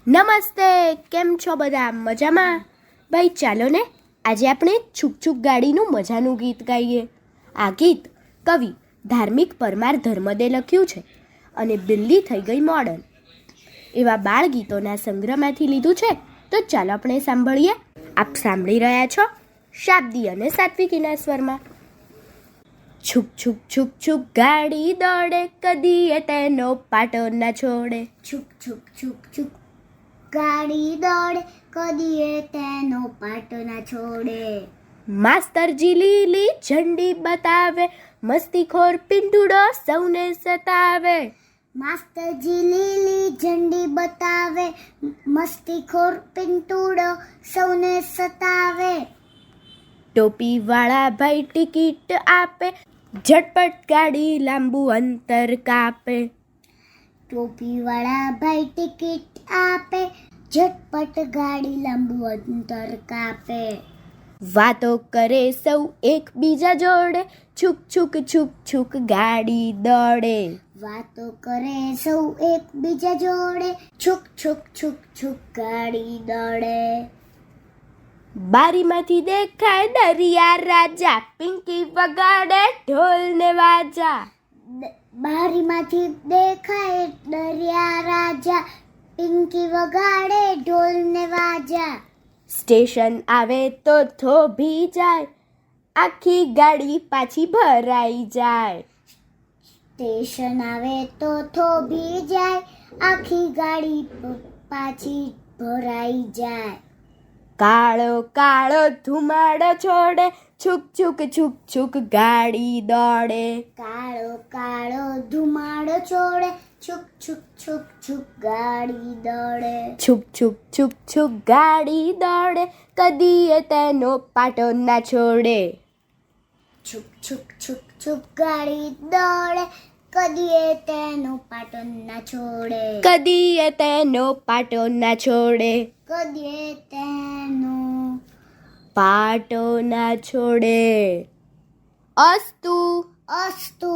નમસ્તે, કેમ છો બધા? મજામાં? ભાઈ ચાલો ને આજે આપણે છુક છુક ગાડીનું મજાનું ગીત ગાઈએ. આ ગીત કવિ ધાર્મિક પરમાર ધર્મદે લખ્યું છે અને દિલ્હી થઈ ગઈ મોડર્ન એવા બાળ ગીતોના સંગ્રહમાંથી લીધું છે. તો ચાલો આપણે સાંભળીએ. આપ સાંભળી રહ્યા છો શાબ્દી અને સાત્વિકીના સ્વરમાં. છુક છુક છુક છુક ગાડી દોડે, કદીએ તેનો પાટો ના છોડે. છુક છુક છુક છુક ગાડી દોડે, કદીએ તેનો પાટો ના છોડે. માસ્તરજી લીલી ઝંડી બતાવે, મસ્તીખોર પિંટુડો સૌને સતાવે. માસ્તરજી લીલી ઝંડી બતાવે, મસ્તીખોર પિંટુડો સૌને સતાવે. ટોપીવાળા ભાઈ ટિકિટ આપે, ઝટપટ ગાડી લાંબુ અંતર કાપે. ટોપીવાળા ભાઈ ટિકિટ આપે, ઝટપટ ગાડી લાંબુ અંતર કાપે. વાતો કરે સૌ એકબીજા જોડે, છુક છુક છુક છુક ગાડી દોડે. વાતો કરે સૌ એકબીજા જોડે, છુક છુક છુક છુક ગાડી દોડે. બારીમાંથી દેખાય દરિયા રાજા, પિંકી વગાડે ઢોલ ને વાજા. બારીમાંથી દેખાય દરિયા રાજા, પિંકી વગાડે ઢોલ ને વાજા. સ્ટેશન આવે તો થોભી જાય, આખી ગાડી પાછી ભરાઈ જાય. સ્ટેશન આવે તો થોભી જાય, આખી ગાડી પાછી ભરાઈ જાય. કાળો કાળો ધુમાડો છોડે, છુક છુક છુક છુક ગાડી દોડે. કાળો કાળો ધુમાડો છોડે, છુક છુક છુક છુક ગાડી દોડે. છુક છુક છુક છુક ગાડી દોડે, કદીએ તેનો પાટો ના છોડે. છુક છુક છુક છુક ગાડી દોડે, કદીએ તેનો પાટો ના છોડે. કદીએ તેનો પાટો ના છોડે. કદીએ તેનો પાટો ના છોડે. અસ્તુ. અસ્તુ.